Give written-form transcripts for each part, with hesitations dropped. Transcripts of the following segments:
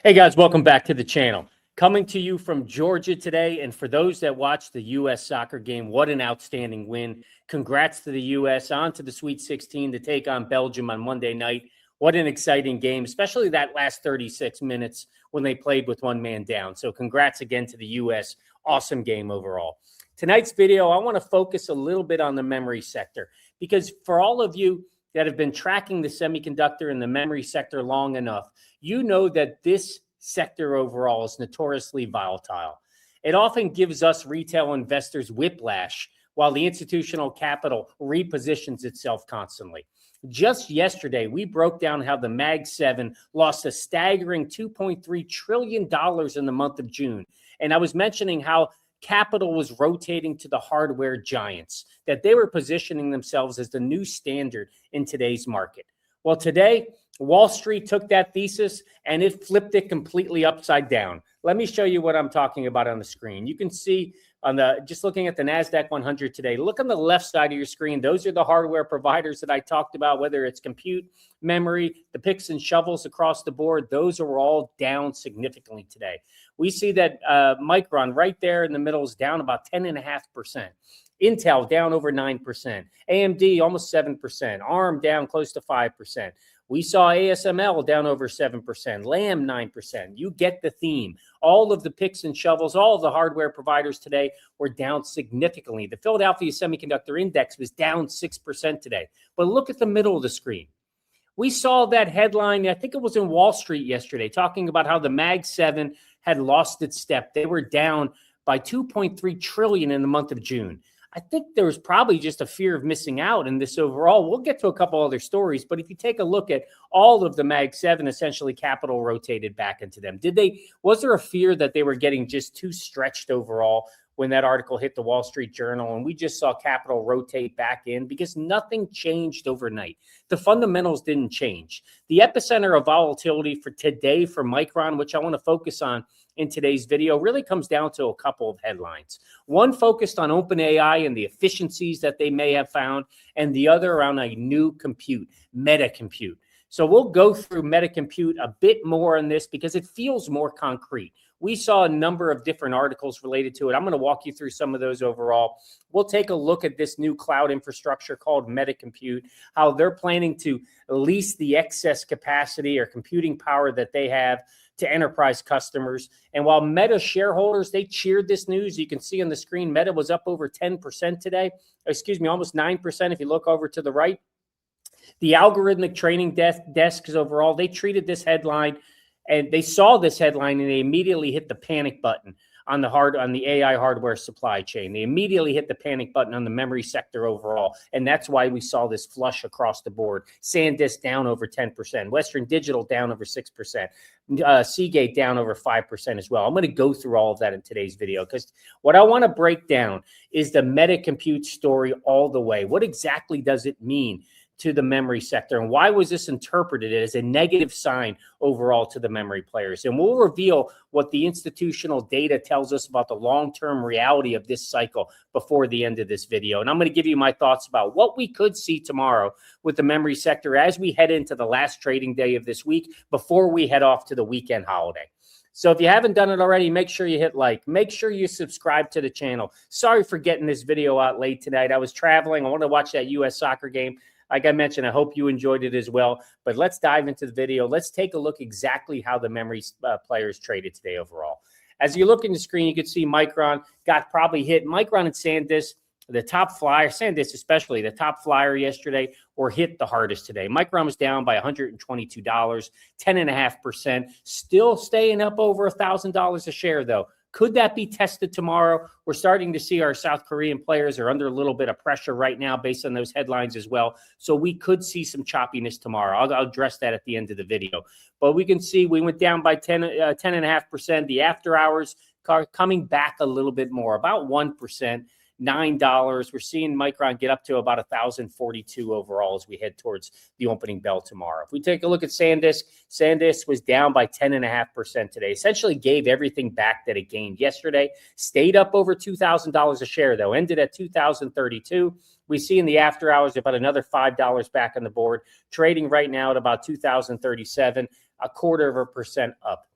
Hey guys, welcome back to the channel. Coming to you from Georgia today, and for those that watched the U.S. soccer game, what an outstanding win. Congrats to the U.S. on to the Sweet 16 to take on Belgium on Monday night. What an exciting game, especially that last 36 minutes when they played with one man down. So congrats again to the U.S. Awesome game overall. Tonight's video, I want to focus a little bit on the memory sector, because for all of you that have been tracking the semiconductor and the memory sector long enough, you know that this sector overall is notoriously volatile. It often gives us retail investors whiplash while the institutional capital repositions itself constantly. Just yesterday, we broke down how the Mag 7 lost a staggering $2.3 trillion in the month of June. And I was mentioning how capital was rotating to the hardware giants, that they were positioning themselves as the new standard in today's market. Well, today, Wall Street took that thesis and it flipped it completely upside down. Let me show you what I'm talking about on the screen. You can see on the, just looking at the NASDAQ 100 today, look on the left side of your screen. Those are the hardware providers that I talked about, whether it's compute, memory, the picks and shovels across the board. Those are all down significantly today. We see that Micron right there in the middle is down about 10.5%. Intel down over 9%. AMD almost 7%. ARM down close to 5%. We saw ASML down over 7%, Lam 9%. You get the theme. All of the picks and shovels, all of the hardware providers today were down significantly. The Philadelphia Semiconductor Index was down 6% today. But look at the middle of the screen. We saw that headline, I think it was in Wall Street yesterday, talking about how the Mag 7 had lost its step. They were down by $2.3 trillion in the month of June. I think there was probably just a fear of missing out in this overall. We'll get to a couple other stories, but if you take a look at all of the Mag 7, essentially capital rotated back into them. Was there a fear that they were getting just too stretched overall when that article hit the Wall Street Journal, and we just saw capital rotate back in because nothing changed overnight? The fundamentals didn't change. The epicenter of volatility for today for Micron, which I want to focus on in today's video, really comes down to a couple of headlines. One focused on OpenAI and the efficiencies that they may have found, and the other around a new compute, meta compute. So we'll go through meta compute a bit more on this because it feels more concrete. We saw a number of different articles related to it. I'm going to walk you through some of those overall. We'll take a look at this new cloud infrastructure called Meta Compute, how they're planning to lease the excess capacity or computing power that they have to enterprise customers. And while Meta shareholders, they cheered this news. You can see on the screen, Meta was up over 10% today. Excuse me, almost 9% if you look over to the right. The algorithmic trading desks overall, they treated this headline, and they saw this headline and they immediately hit the panic button on the AI hardware supply chain. They immediately hit the panic button on the memory sector overall. And that's why we saw this flush across the board. SanDisk down over 10%, Western Digital down over 6%, Seagate down over 5% as well. I'm going to go through all of that in today's video because what I want to break down is the meta compute story all the way. What exactly does it mean to the memory sector, and why was this interpreted as a negative sign overall to the memory players? And we'll reveal what the institutional data tells us about the long-term reality of this cycle before the end of this video. And I'm going to give you my thoughts about what we could see tomorrow with the memory sector as we head into the last trading day of this week before we head off to the weekend holiday. So if you haven't done it already, make sure you hit like. Make sure you subscribe to the channel. Sorry for getting this video out late tonight. I was traveling. I wanted to watch that U.S. soccer game. Like I mentioned, I hope you enjoyed it as well. But let's dive into the video. Let's take a look exactly how the memory players traded today overall. As you look in the screen, you can see Micron got probably hit. Micron and SanDisk, the top flyer, SanDisk especially, the top flyer yesterday, were hit the hardest today. Micron was down by $122, 10.5%. Still staying up over $1,000 a share, though. Could that be tested tomorrow? We're starting to see our South Korean players are under a little bit of pressure right now based on those headlines as well. So we could see some choppiness tomorrow. I'll address that at the end of the video. But we can see we went down by 10.5%. The after hours coming back a little bit more, about 1%. $9. We're seeing Micron get up to about 1,042 overall as we head towards the opening bell tomorrow. If we take a look at SanDisk, SanDisk was down by 10.5% today. Essentially gave everything back that it gained yesterday. Stayed up over $2,000 a share, though. Ended at 2,032. We see in the after hours about another $5 back on the board. Trading right now at about 2,037, 0.25% up.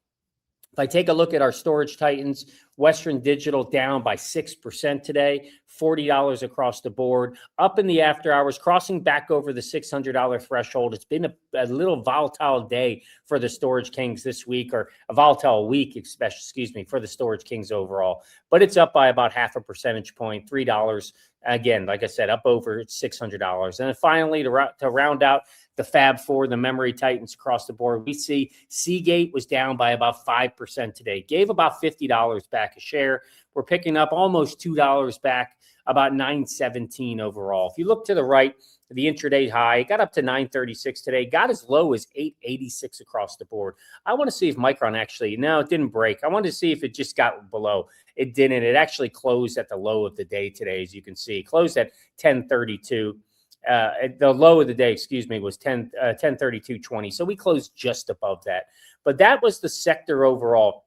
If I take a look at our storage titans, Western Digital down by 6% today, $40 across the board, up in the after hours, crossing back over the $600 threshold. It's been a little volatile day for the Storage Kings this week, or a volatile week, excuse me, for the Storage Kings overall. But it's up by about half a percentage point, $3. Again, like I said, up over $600. And then finally, to round out the Fab Four, the memory titans across the board, we see Seagate was down by about 5% today, gave about $50 back a share. We're picking up almost $2 back, about $9.17 overall. If you look to the right, the intraday high got up to $9.36 today, got as low as $8.86 across the board. I want to see if Micron actually, no, it didn't break. I wanted to see if it just got below. It didn't. It actually closed at the low of the day today, as you can see. Closed at 1032. The low of the day, excuse me, was 1032.20. So we closed just above that. But that was the sector overall.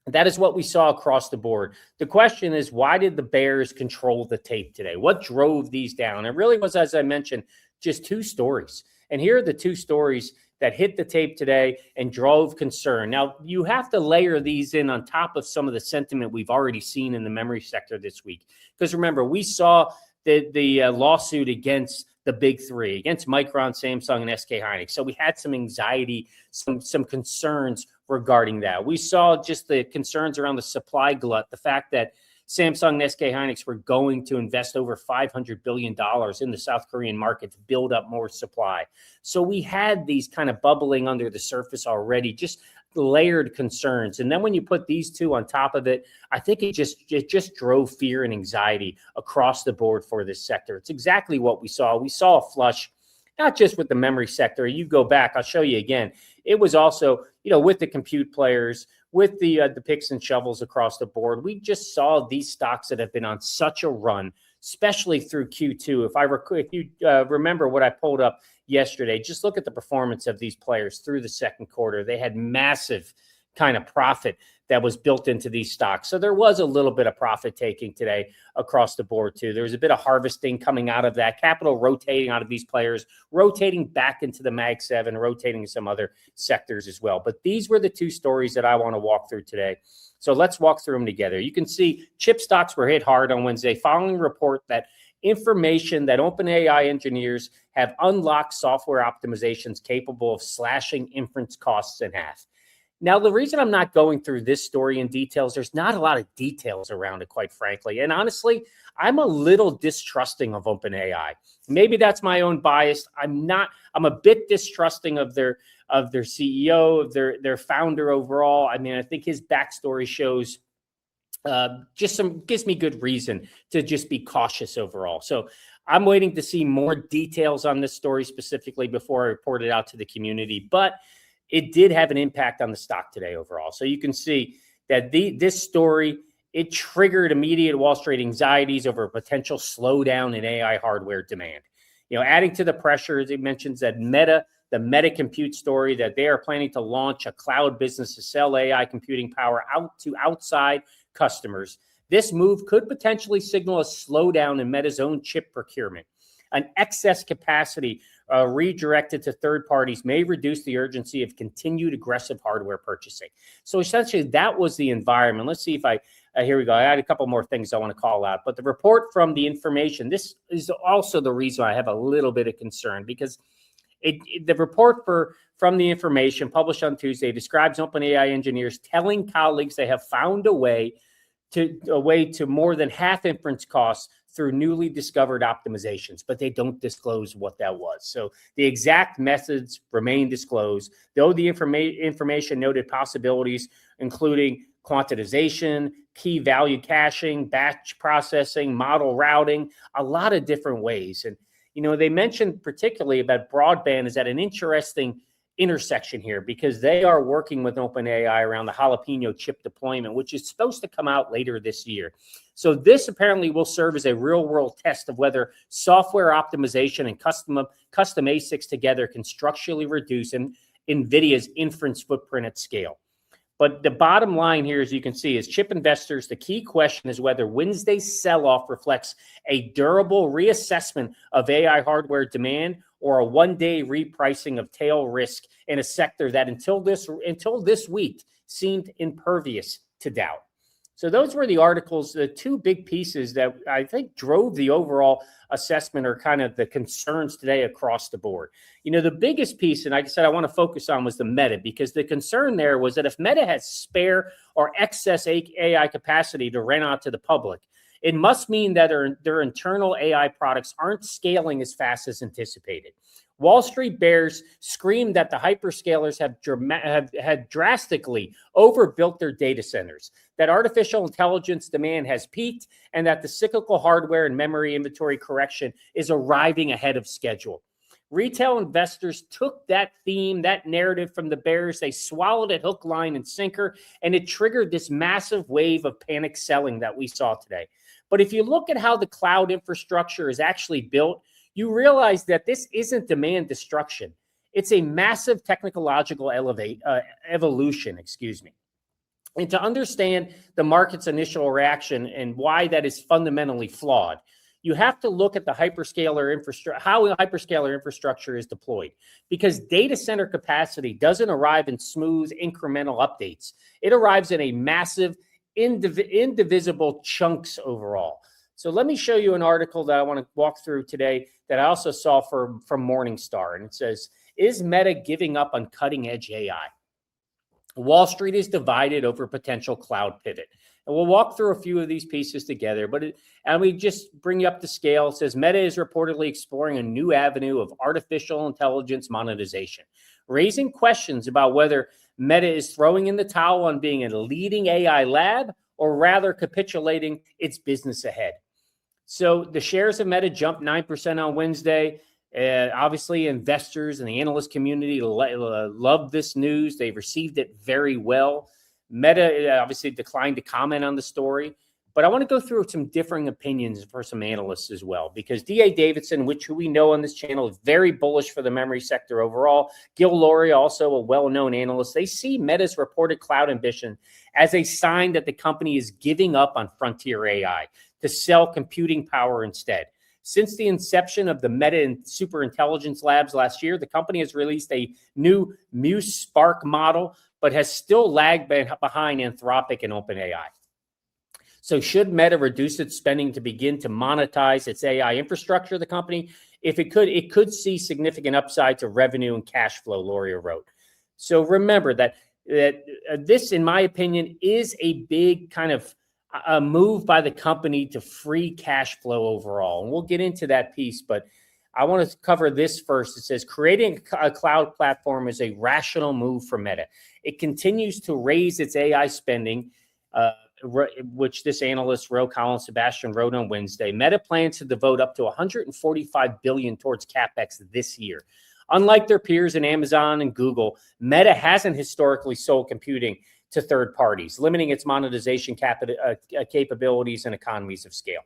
That is what we saw across the board. The question is, why did the bears control the tape today? What drove these down? It really was, as I mentioned, just two stories. And here are the two stories that hit the tape today and drove concern. Now, you have to layer these in on top of some of the sentiment we've already seen in the memory sector this week. Because remember, we saw the lawsuit against the big three, against Micron, Samsung, and SK Hynix. So we had some anxiety, some concerns regarding that. We saw just the concerns around the supply glut, the fact that Samsung and SK Hynix were going to invest over $500 billion in the South Korean market to build up more supply. So we had these kind of bubbling under the surface already, just layered concerns. And then when you put these two on top of it, I think it just drove fear and anxiety across the board for this sector. It's exactly what we saw. We saw a flush, not just with the memory sector. You go back, I'll show you again. It was also, with the compute players, with the picks and shovels across the board. We just saw these stocks that have been on such a run, especially through Q2. If you remember what I pulled up yesterday, just look at the performance of these players through the second quarter. They had massive kind of profit that was built into these stocks. So there was a little bit of profit taking today across the board too. There was a bit of harvesting coming out of that, capital rotating out of these players, rotating back into the Mag 7, rotating some other sectors as well. But these were the two stories that I want to walk through today. So let's walk through them together. You can see chip stocks were hit hard on Wednesday following a report that information that OpenAI engineers have unlocked software optimizations capable of slashing inference costs in half. Now, the reason I'm not going through this story in details, there's not a lot of details around it, quite frankly. And honestly, I'm a little distrusting of OpenAI. Maybe that's my own bias. I'm a bit distrusting of their CEO, of their founder overall. I mean, I think his backstory shows gives me good reason to just be cautious overall. So I'm waiting to see more details on this story specifically before I report it out to the community. But it did have an impact on the stock today overall. So you can see that this story, it triggered immediate Wall Street anxieties over a potential slowdown in AI hardware demand. Adding to the pressure, as it mentions that the Meta compute story, that they are planning to launch a cloud business to sell AI computing power out to outside customers. This move could potentially signal a slowdown in Meta's own chip procurement. An excess capacity redirected to third parties may reduce the urgency of continued aggressive hardware purchasing. So essentially, that was the environment. Let's see if here we go. I had a couple more things I want to call out. But the report from the information, this is also the reason I have a little bit of concern, because the report from the information published on Tuesday describes OpenAI engineers telling colleagues they have found a way to more than half inference costs through newly discovered optimizations, but they don't disclose what that was. So the exact methods remain disclosed, though the information noted possibilities including quantization, key value caching, batch processing, model routing, a lot of different ways. And they mentioned particularly about broadband is at an interesting intersection here, because they are working with OpenAI around the jalapeno chip deployment, which is supposed to come out later this year. So this apparently will serve as a real-world test of whether software optimization and custom ASICs together can structurally reduce NVIDIA's inference footprint at scale. But the bottom line here, as you can see, is chip investors, the key question is whether Wednesday's sell-off reflects a durable reassessment of AI hardware demand or a one-day repricing of tail risk in a sector that until this week seemed impervious to doubt. So those were the articles, the two big pieces that I think drove the overall assessment or kind of the concerns today across the board. The biggest piece, and like I said, I want to focus on was the Meta, because the concern there was that if Meta has spare or excess AI capacity to rent out to the public, it must mean that their internal AI products aren't scaling as fast as anticipated. Wall Street bears screamed that the hyperscalers have drastically overbuilt their data centers, that artificial intelligence demand has peaked, and that the cyclical hardware and memory inventory correction is arriving ahead of schedule. Retail investors took that theme, that narrative from the bears, they swallowed it hook, line, and sinker, and it triggered this massive wave of panic selling that we saw today. But if you look at how the cloud infrastructure is actually built, you realize that this isn't demand destruction. It's a massive technological evolution, And to understand the market's initial reaction and why that is fundamentally flawed, you have to look at the hyperscaler infrastructure, how the hyperscaler infrastructure is deployed, because data center capacity doesn't arrive in smooth incremental updates. It arrives in a massive, indivisible chunks overall. So let me show you an article that I want to walk through today that I also saw from Morningstar. And it says, is Meta giving up on cutting edge AI? Wall Street is divided over potential cloud pivot. And we'll walk through a few of these pieces together, and we just bring you up to scale. It says Meta is reportedly exploring a new avenue of artificial intelligence monetization, raising questions about whether Meta is throwing in the towel on being a leading AI lab or rather capitulating its business ahead. So the shares of Meta jumped 9% on Wednesday. Obviously, investors and the analyst community love this news. They received it very well. Meta obviously declined to comment on the story, but I want to go through some differing opinions for some analysts as well, because D.A. Davidson, which we know on this channel, is very bullish for the memory sector overall. Gil Laurie, also a well-known analyst, they see Meta's reported cloud ambition as a sign that the company is giving up on frontier AI to sell computing power instead. Since the inception of the Meta and Superintelligence Labs last year, the company has released a new Muse Spark model, but has still lagged behind Anthropic and OpenAI. So should Meta reduce its spending to begin to monetize its AI infrastructure, the company, if it could see significant upside to revenue and cash flow, Laurie wrote. So remember that this, in my opinion, is a big kind of a move by the company to free cash flow overall. And we'll get into that piece, but I want to cover this first. It says creating a cloud platform is a rational move for Meta. It continues to raise its AI spending, which this analyst, Colin Sebastian, wrote on Wednesday. Meta plans to devote up to $145 billion towards CapEx this year. Unlike their peers in Amazon and Google, Meta hasn't historically sold computing to third parties, limiting its monetization capabilities and economies of scale.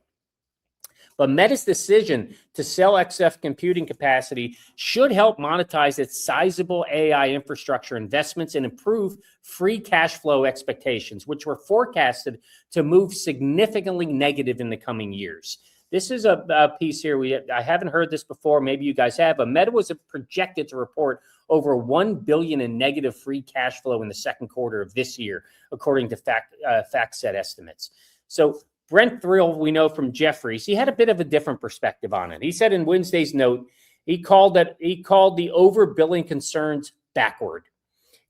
But Meta's decision to sell XF computing capacity should help monetize its sizable AI infrastructure investments and improve free cash flow expectations, which were forecasted to move significantly negative in the coming years. This is a piece here. I haven't heard this before. Maybe you guys have, but Meta was projected to report over $1 billion in negative free cash flow in the second quarter of this year, according to FactSet estimates. So Brent Thrill, we know from Jefferies, he had a bit of a different perspective on it. He said in Wednesday's note, he called the overbilling concerns backward.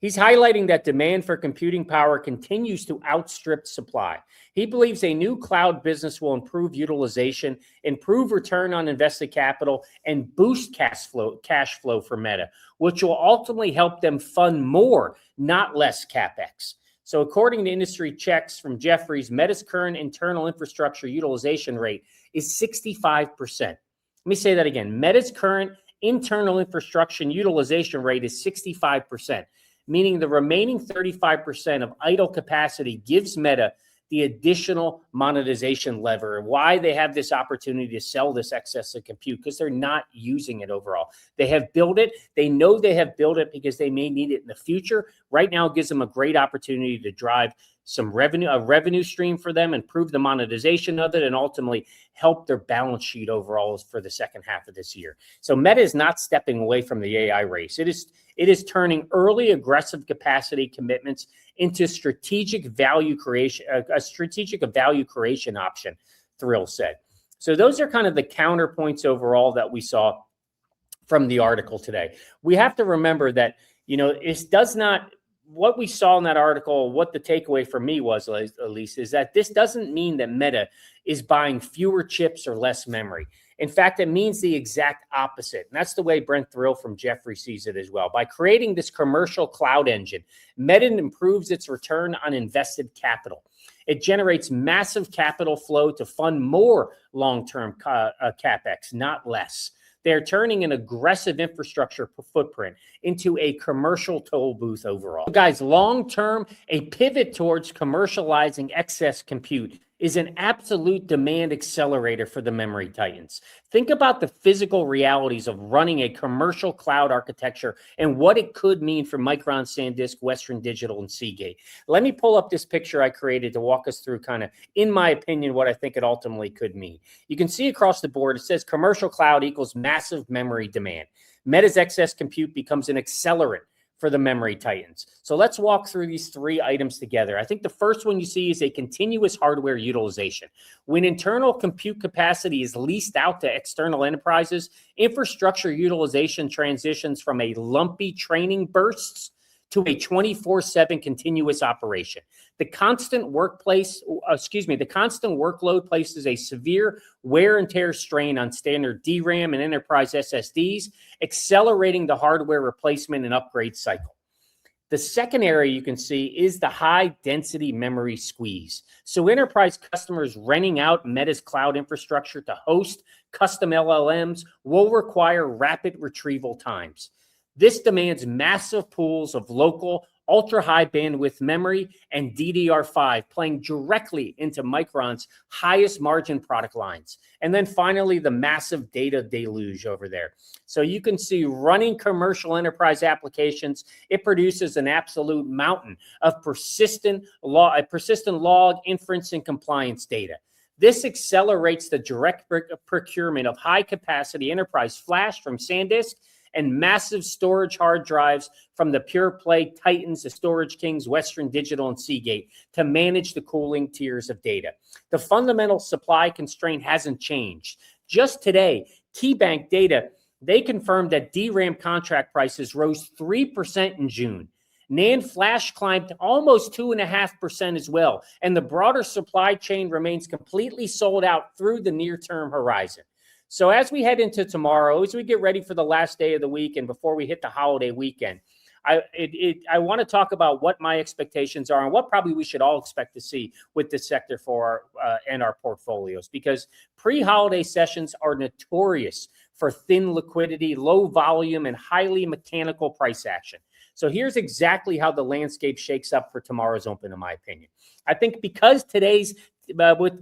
He's highlighting that demand for computing power continues to outstrip supply. He believes a new cloud business will improve utilization, improve return on invested capital, and boost cash flow for Meta, which will ultimately help them fund more, not less CapEx. So according to industry checks from Jefferies, Meta's current internal infrastructure utilization rate is 65%. Let me say that again. Meta's current internal infrastructure utilization rate is 65%, meaning the remaining 35% of idle capacity gives Meta the additional monetization lever. Why they have this opportunity to sell this excess of compute, because they're not using it overall. They have built it. They know they have built it because they may need it in the future. Right now, it gives them a great opportunity to drive a revenue stream for them, improve the monetization of it, and ultimately help their balance sheet overall for the second half of this year. So Meta is not stepping away from the AI race. It is turning early aggressive capacity commitments into strategic value creation, a strategic value creation option, Thrill said. So those are kind of the counterpoints overall that we saw from the article today. We have to remember that, it does not, what we saw in that article, what the takeaway for me was, at least, is that this doesn't mean that Meta is buying fewer chips or less memory. In fact, it means the exact opposite. And that's the way Brent Thrill from Jefferies sees it as well. By creating this commercial cloud engine, Meta improves its return on invested capital. It generates massive capital flow to fund more long-term CapEx, not less. They're turning an aggressive infrastructure footprint into a commercial toll booth overall. So guys, long-term, a pivot towards commercializing excess compute is an absolute demand accelerator for the memory titans. Think about the physical realities of running a commercial cloud architecture and what it could mean for Micron, SanDisk, Western Digital, and Seagate. Let me pull up this picture I created to walk us through kind of, in my opinion, what I think it ultimately could mean. You can see across the board, it says commercial cloud equals massive memory demand. Meta's excess compute becomes an accelerant for the memory titans. So let's walk through these three items together. I think the first one you see is a continuous hardware utilization. When internal compute capacity is leased out to external enterprises, infrastructure utilization transitions from a lumpy training bursts to a 24/7 continuous operation. The constant workload places a severe wear and tear strain on standard DRAM and enterprise SSDs, accelerating the hardware replacement and upgrade cycle. The second area you can see is the high density memory squeeze. So enterprise customers renting out Meta's cloud infrastructure to host custom LLMs will require rapid retrieval times. This demands massive pools of local, ultra-high bandwidth memory and DDR5 playing directly into Micron's highest margin product lines. And then finally, the massive data deluge over there. So you can see running commercial enterprise applications, it produces an absolute mountain of persistent log inference and compliance data. This accelerates the direct procurement of high-capacity enterprise flash from SanDisk and massive storage hard drives from the pure play titans, the storage kings, Western Digital, and Seagate to manage the cooling tiers of data. The fundamental supply constraint hasn't changed. Just today, KeyBank data, they confirmed that DRAM contract prices rose 3% in June. NAND flash climbed almost 2.5% as well, and the broader supply chain remains completely sold out through the near-term horizon. So as we head into tomorrow, as we get ready for the last day of the week and before we hit the holiday weekend, I want to talk about what my expectations are and what probably we should all expect to see with this sector for our portfolios, because pre-holiday sessions are notorious for thin liquidity, low volume, and highly mechanical price action. So here's exactly how the landscape shakes up for tomorrow's open, in my opinion. I think because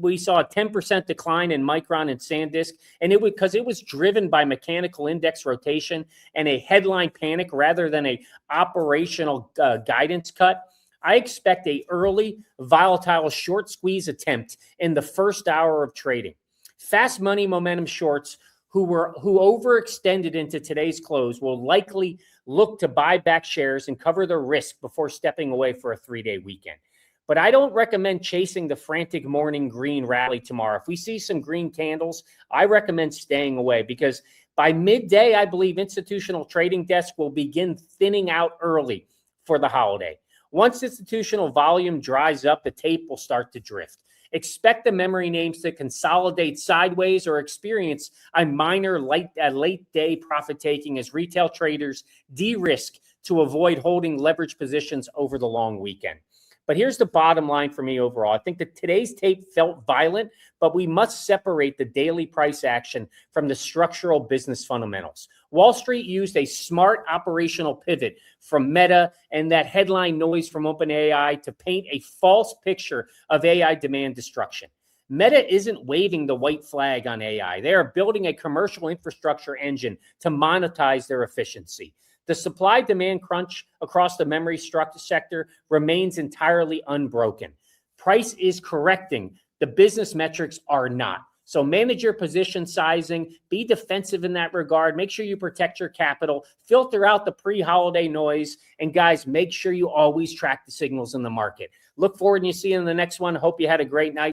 we saw a 10% decline in Micron and SanDisk, and because it was driven by mechanical index rotation and a headline panic rather than a operational guidance cut. I expect a early volatile short squeeze attempt in the first hour of trading. Fast money momentum shorts who overextended into today's close will likely look to buy back shares and cover their risk before stepping away for a 3-day weekend. But I don't recommend chasing the frantic morning green rally tomorrow. If we see some green candles, I recommend staying away, because by midday, I believe institutional trading desks will begin thinning out early for the holiday. Once institutional volume dries up, the tape will start to drift. Expect the memory names to consolidate sideways or experience a minor late day profit taking as retail traders de-risk to avoid holding leverage positions over the long weekend. But here's the bottom line for me overall. I think that today's tape felt violent, but we must separate the daily price action from the structural business fundamentals. Wall Street used a smart operational pivot from Meta and that headline noise from OpenAI to paint a false picture of AI demand destruction. Meta isn't waving the white flag on AI. They are building a commercial infrastructure engine to monetize their efficiency. The supply-demand crunch across the memory sector remains entirely unbroken. Price is correcting. The business metrics are not. So manage your position sizing, be defensive in that regard, make sure you protect your capital, filter out the pre-holiday noise, and guys, make sure you always track the signals in the market. Look forward to seeing you in the next one. Hope you had a great night.